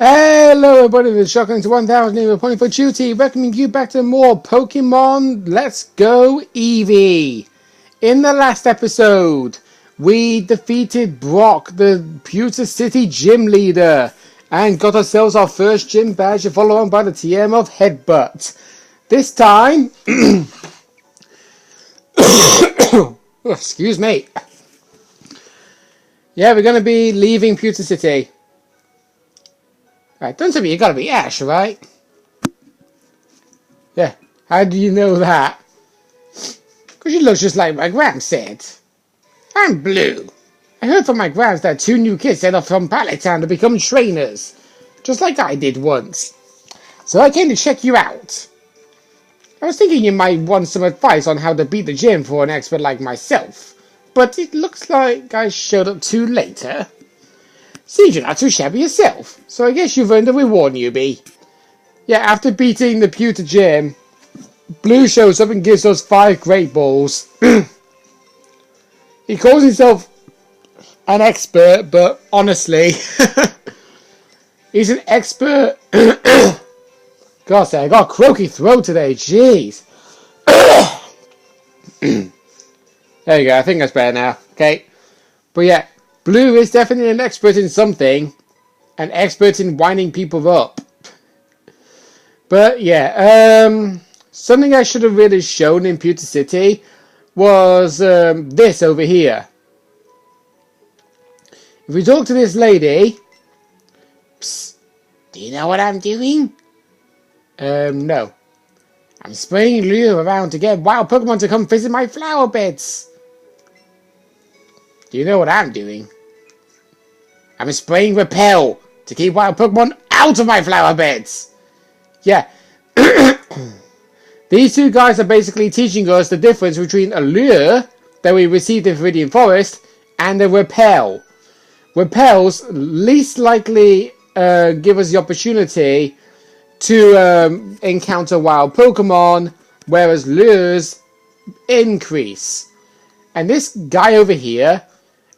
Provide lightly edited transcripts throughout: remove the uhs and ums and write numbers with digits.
Hello everybody, this is Shotgun to 1000 reporting for duty, welcoming you back to more Pokemon Let's Go Eevee. In the last episode, we defeated Brock, the Pewter City gym leader, and got ourselves our first gym badge, followed on by the TM of Headbutt. This time, excuse me, yeah, we're going to be leaving Pewter City. Right, don't tell me you gotta be Ash, right? Yeah, how do you know that? Because you look just like my Gram said. I'm Blue. I heard from my Grams that 2 new kids set off from Pallet Town to become trainers. Just like I did once. So I came to check you out. I was thinking you might want some advice on how to beat the gym for an expert like myself. But it looks like I showed up too late, huh? Seems you're not too shabby yourself, so I guess you've earned a reward, newbie. Yeah, after beating the Pewter Gym, Blue shows up and gives us 5 Great Balls. He calls himself an expert, but honestly, he's an expert. Gosh, I got a croaky throat today, jeez. There you go, I think that's better now, okay? But yeah, Blue is definitely an expert in something. An expert in winding people up. But yeah, something I should have really shown in Pewter City was this over here. If we talk to this lady... Psst, do you know what I'm doing? No. I'm spraying lure around to get wild Pokemon to come visit my flower beds. Do you know what I'm doing? I'm spraying Repel to keep wild Pokemon out of my flower beds. Yeah. These 2 guys are basically teaching us the difference between a lure that we received in Viridian Forest and a Repel. Repels least likely give us the opportunity to encounter wild Pokemon, whereas lures increase. And this guy over here,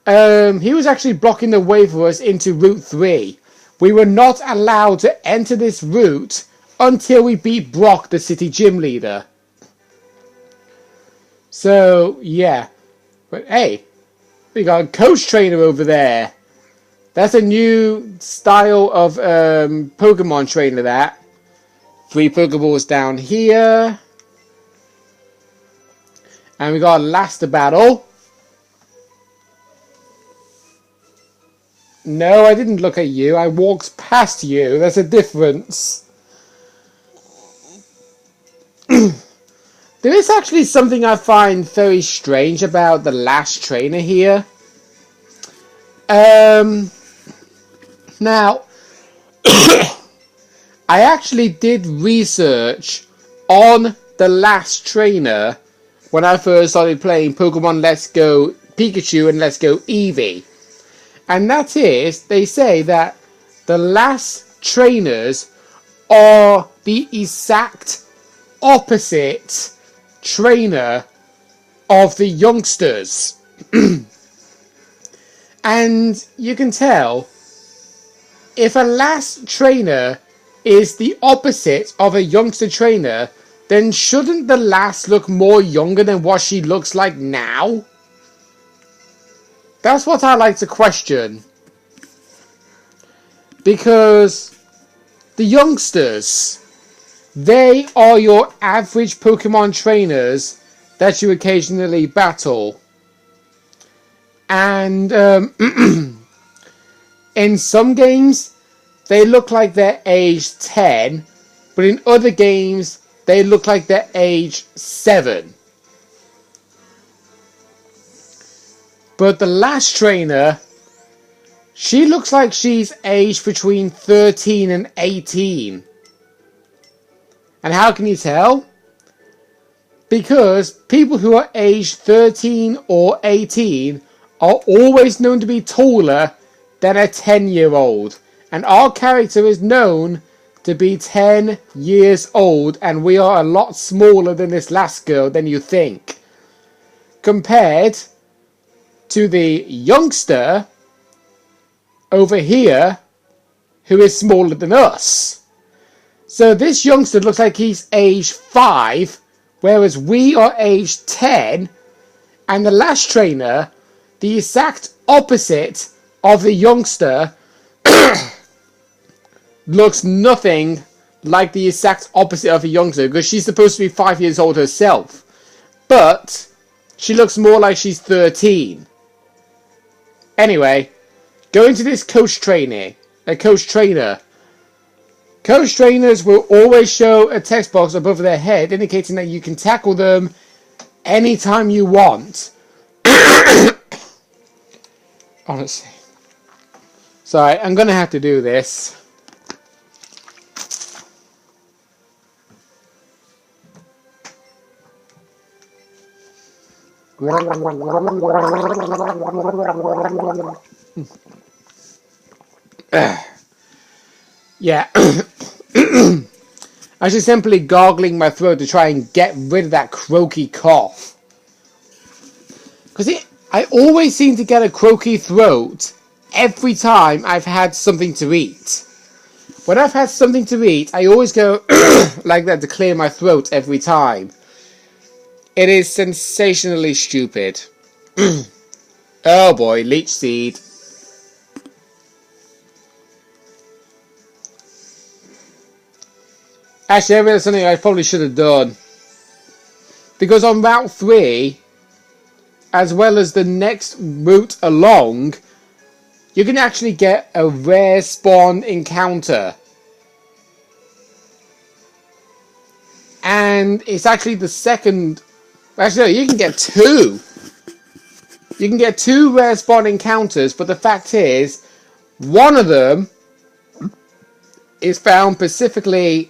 he was actually blocking the way for us into Route 3. We were not allowed to enter this route until we beat Brock, the city gym leader. So, yeah. But hey, we got a coach trainer over there. That's a new style of Pokemon trainer, that. 3 Pokeballs down here. And we got a Laster battle. No, I didn't look at you. I walked past you. There's a difference. There is actually something I find very strange about the last trainer here. Now, I actually did research on the last trainer when I first started playing Pokemon Let's Go Pikachu and Let's Go Eevee. And that is, they say that the last trainers are the exact opposite trainer of the youngsters. And you can tell, if a last trainer is the opposite of a youngster trainer, then shouldn't the last look more younger than what she looks like now? That's what I like to question. Because the youngsters, they are your average Pokemon trainers that you occasionally battle. And in some games, they look like they're age 10. But in other games, they look like they're age 7. But the last trainer, she looks like she's aged between 13 and 18. And how can you tell? Because people who are aged 13 or 18 are always known to be taller than a 10-year-old. And our character is known to be 10 years old, and we are a lot smaller than this last girl than you think. Compared to the youngster over here, who is smaller than us. So this youngster looks like he's age 5, whereas we are age 10, and the last trainer, the exact opposite of the youngster, looks nothing like the exact opposite of a youngster, because she's supposed to be 5 years old herself. But she looks more like she's 13. Anyway, going to this coach trainer. Coach trainers will always show a text box above their head indicating that you can tackle them anytime you want. Honestly. Sorry, I'm going to have to do this. Yeah. I just simply gargling my throat to try and get rid of that croaky cough. Because I always seem to get a croaky throat every time I've had something to eat. When I've had something to eat, I always go like that to clear my throat every time. It is sensationally stupid. Oh boy, leech seed. Actually, I realized something I probably should have done. Because on Route 3, as well as the next route along, you can actually get a rare spawn encounter. And it's actually the second... Actually, no, you can get 2. You can get 2 rare spawn encounters, but the fact is, one of them is found specifically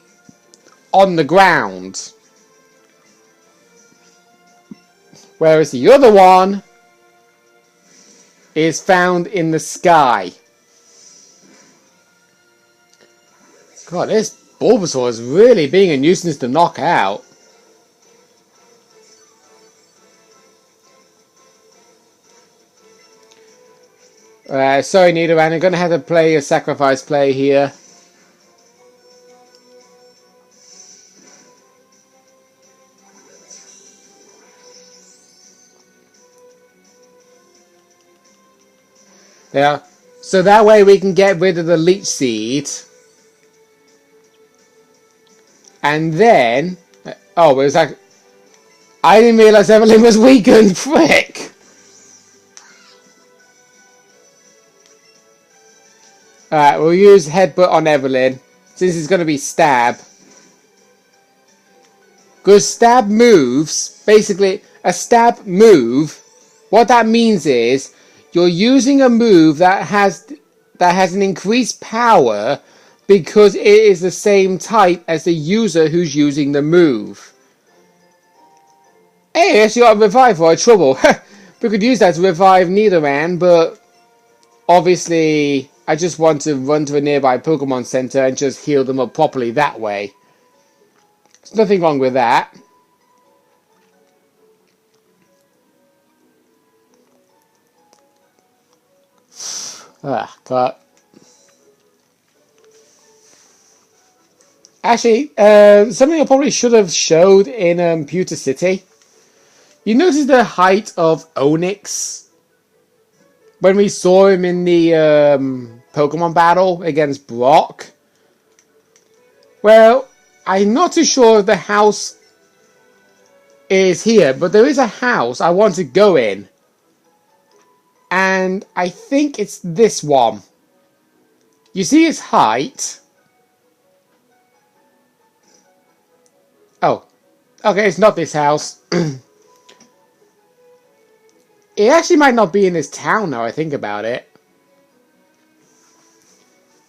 on the ground, whereas the other one is found in the sky. God, this Bulbasaur is really being a nuisance to knock out. Sorry, Nidoran, I'm going to have to play a sacrifice play here. Yeah, so that way we can get rid of the leech seed. And then... Oh, it was like... I didn't realise Evelyn was weakened, frick! Alright, we'll use Headbutt on Evelyn, since it's going to be Stab. Because Stab moves, basically, a Stab move, what that means is, you're using a move that has an increased power because it is the same type as the user who's using the move. Hey, I actually got a revive for our trouble. We could use that to revive Nidoran, but obviously I just want to run to a nearby Pokemon Center and just heal them up properly that way. There's nothing wrong with that. Ah, God. Actually, something I probably should have showed in Pewter City. You notice the height of Onyx when we saw him in the Pokemon battle against Brock? Well, I'm not too sure if the house is here, but there is a house I want to go in. And I think it's this one. You see his height? Oh. Okay, it's not this house. It actually might not be in this town now I think about it.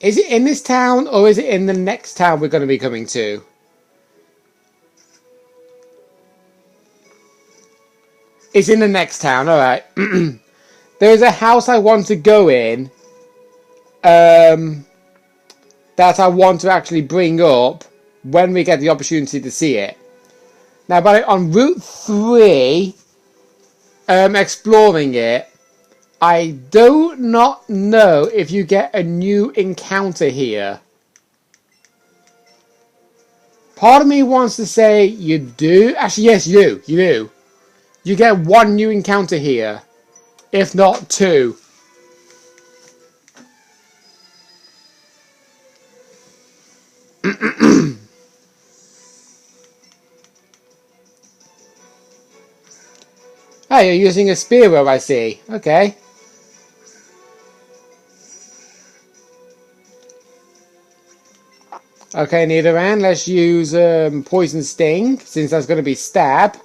Is it in this town or is it in the next town we're going to be coming to? It's in the next town, alright. There's a house I want to go in that I want to actually bring up when we get the opportunity to see it. Now, on Route 3, exploring it, I do not know if you get a new encounter here. Part of me wants to say you do. Actually, yes, you do. You do. You get one new encounter here. If not two. Oh, you're using a Spearow, I see. Okay. Okay, Nidoran, let's use Poison Sting, since that's going to be Stab.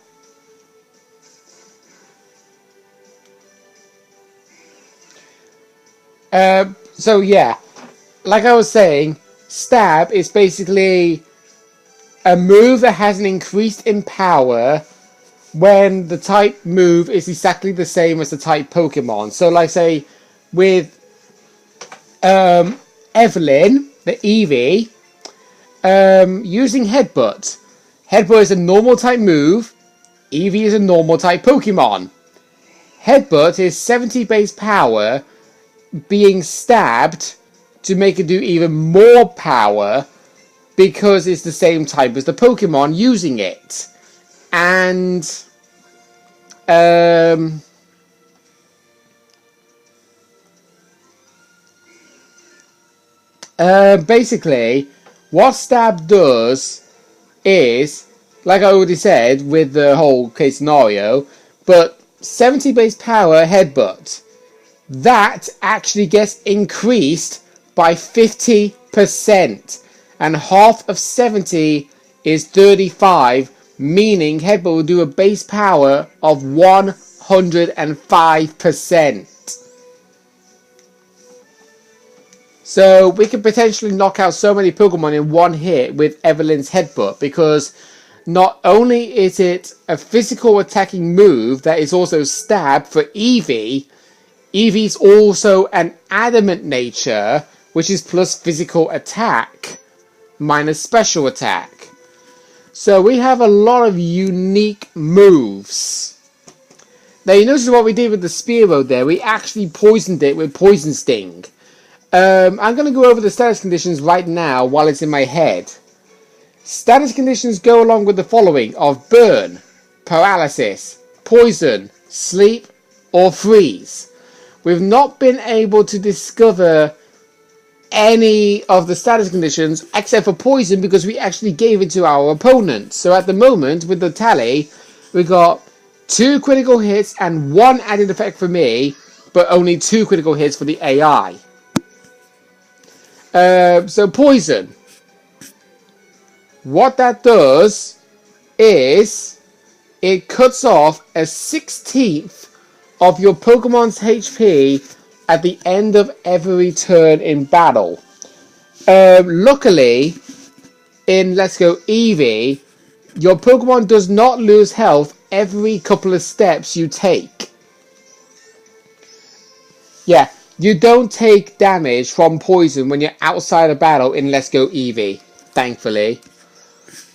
So yeah, like I was saying, Stab is basically a move that has an increased in power when the type move is exactly the same as the type Pokemon. So like say, with Evelyn, the Eevee, using Headbutt. Headbutt is a normal type move. Eevee is a normal type Pokemon. Headbutt is 70 base power being stabbed to make it do even more power because it's the same type as the Pokemon using it. And basically what Stab does is, like I already said with the whole case scenario, but 70 base power Headbutt, that actually gets increased by 50%, and half of 70 is 35, meaning Headbutt will do a base power of 105%. So we could potentially knock out so many Pokemon in one hit with Evelyn's Headbutt, because not only is it a physical attacking move that is also Stab for Eevee, Eevee's also an adamant nature, which is plus physical attack minus special attack. So we have a lot of unique moves. Now you notice what we did with the Spearow there, we actually poisoned it with Poison Sting. I'm going to go over the status conditions right now while it's in my head. Status conditions go along with the following of burn, paralysis, poison, sleep, or freeze. We've not been able to discover any of the status conditions except for poison because we actually gave it to our opponent. So at the moment with the tally, we got 2 critical hits and 1 added effect for me, but only 2 critical hits for the AI. So poison. What that does is it cuts off a 1/16 of your Pokemon's HP at the end of every turn in battle. Luckily, in Let's Go Eevee, your Pokemon does not lose health every couple of steps you take. Yeah, you don't take damage from poison when you're outside a battle in Let's Go Eevee, thankfully.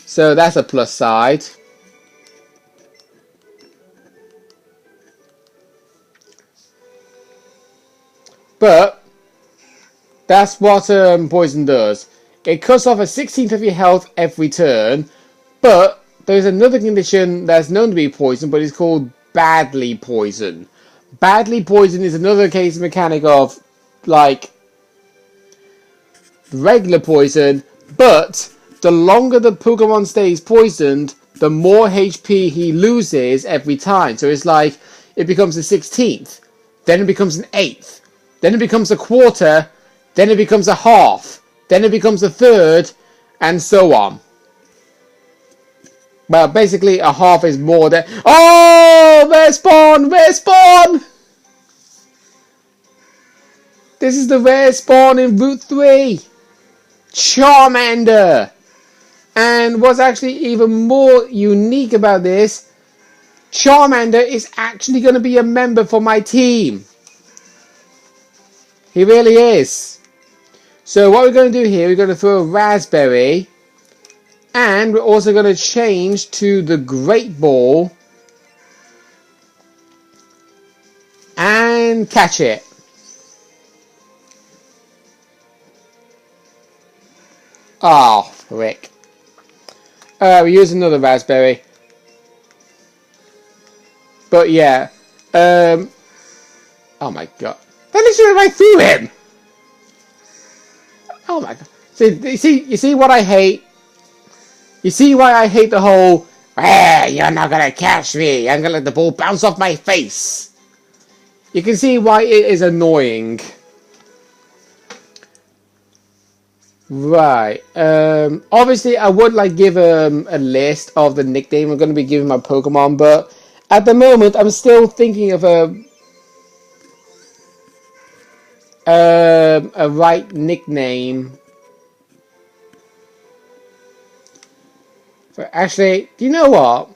So that's a plus side. But that's what poison does. It cuts off a 1/16 of your health every turn. But there's another condition that's known to be poison, but it's called badly poison. Badly poison is another case mechanic of like regular poison, but the longer the Pokemon stays poisoned, the more HP he loses every time. So it's like it becomes a 1/16, then it becomes an 1/8, then it becomes a quarter, then it becomes a half, then it becomes a third, and so on. Well, basically a half is more than... Oh! Rare spawn! Rare spawn! This is the rare spawn in Route 3! Charmander! And what's actually even more unique about this, Charmander is actually going to be a member for my team. He really is. So what we're going to do here, we're going to throw a Raspberry. And we're also going to change to the Great Ball. And and catch it. Oh, frick. We use another raspberry. But yeah. Oh my god. That literally right through him! Oh my god. You see what I hate? You see why I hate the whole, you're not gonna catch me, I'm gonna let the ball bounce off my face. You can see why it is annoying. Right. Obviously, I would like give a list of the nickname I'm going to be giving my Pokemon, but at the moment, I'm still thinking of a right nickname. But actually, do you know what?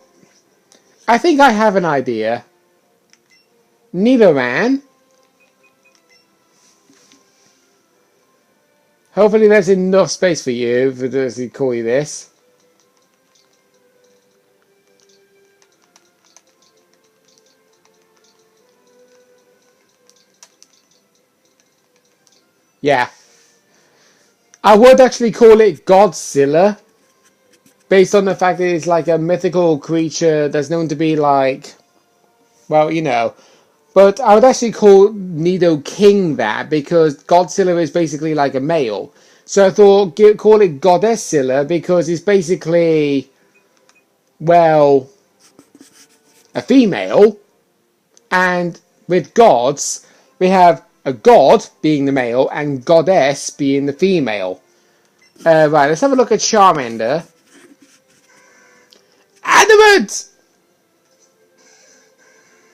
I think I have an idea. Nidoran. Hopefully there's enough space for you to call you this. Yeah. I would actually call it Godzilla. Based on the fact that it's like a mythical creature that's known to be like, well, you know. But I would actually call Nidoking that because Godzilla is basically like a male. So I thought call it Goddessilla because it's basically, well, a female. And with gods, we have a god being the male and goddess being the female. Right, let's have a look at Charmander. Adamant!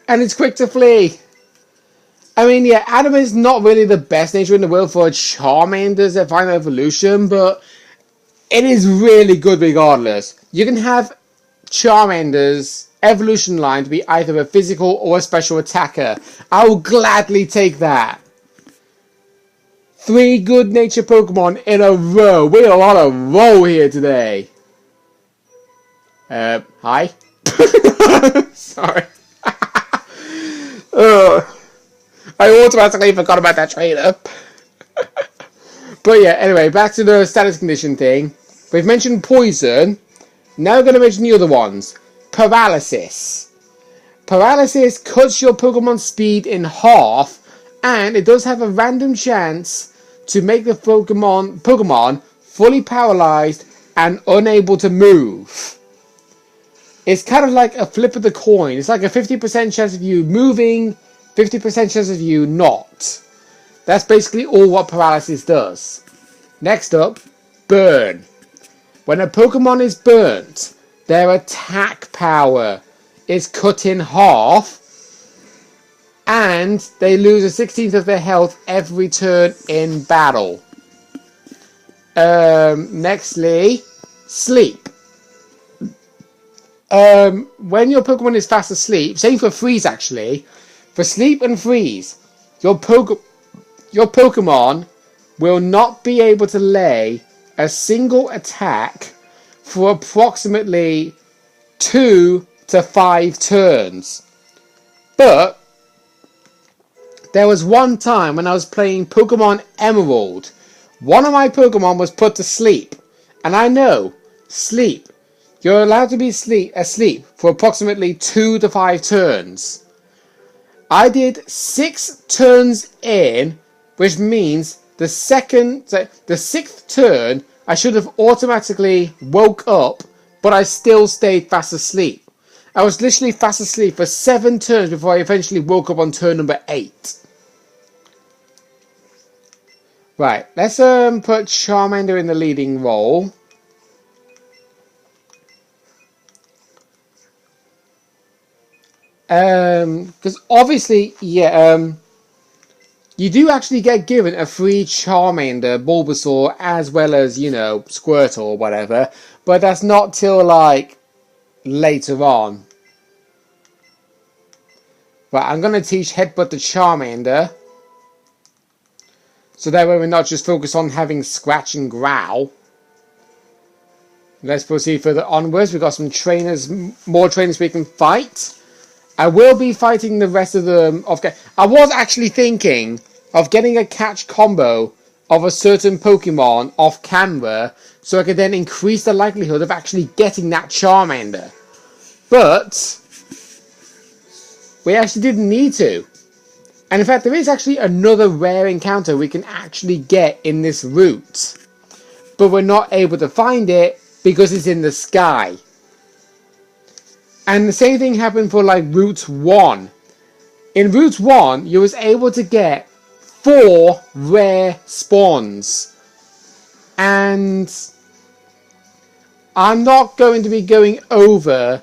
And it's quick to flee. I mean, yeah, Adamant is not really the best nature in the world for Charmander's final evolution, but it is really good regardless. You can have Charmander's evolution line to be either a physical or a special attacker. I will gladly take that. 3 good nature Pokemon in a row. We're on a roll here today. Hi? Sorry. I automatically forgot about that trainer. But yeah, anyway, back to the status condition thing. We've mentioned poison. Now we're going to mention the other ones. Paralysis. Paralysis cuts your Pokemon's speed in half, and it does have a random chance to make the Pokemon fully paralyzed and unable to move. It's kind of like a flip of the coin. It's like a 50% chance of you moving, 50% chance of you not. That's basically all what paralysis does. Next up, burn. When a Pokemon is burnt, their attack power is cut in half, and they lose a 16th of their health every turn in battle. Nextly, sleep. When your Pokemon is fast asleep, same for freeze actually, for sleep and freeze, your Pokemon will not be able to lay a single attack for approximately 2 to 5 turns. But there was one time when I was playing Pokemon Emerald, one of my Pokemon was put to sleep, and I know, sleep. You're allowed to be asleep for approximately 2 to 5 turns. I did 6 turns in, which means the 6th turn, I should have automatically woke up, but I still stayed fast asleep. I was literally fast asleep for 7 turns before I eventually woke up on turn number 8. Right, let's put Charmander in the leading role. Because obviously, yeah, you do actually get given a free Charmander, Bulbasaur, as well as, you know, Squirtle or whatever, but that's not till, like, later on. Right, I'm going to teach Headbutt the Charmander, so that way we're not just focused on having Scratch and Growl. Let's proceed further onwards. We've got some trainers, more trainers we can fight. I will be fighting the rest of them off. I was actually thinking of getting a catch combo of a certain Pokemon off camera, so I could then increase the likelihood of actually getting that Charmander. But we actually didn't need to. And in fact, there is actually another rare encounter we can actually get in this route. But we're not able to find it because it's in the sky. And the same thing happened for like Route 1. In Route 1, you was able to get 4 rare spawns. And I'm not going to be going over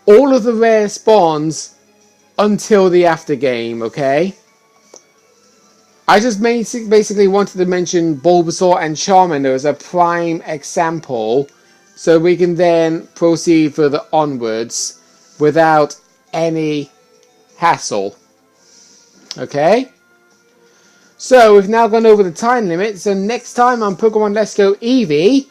all of the rare spawns until the after game, okay? I just basically wanted to mention Bulbasaur and Charmander as a prime example, so we can then proceed further onwards without any hassle. Okay? So we've now gone over the time limit, so next time on Pokemon Let's Go Eevee,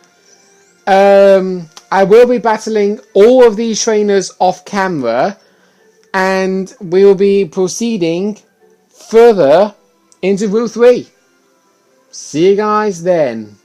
I will be battling all of these trainers off camera, and we will be proceeding further into Route 3. See you guys then.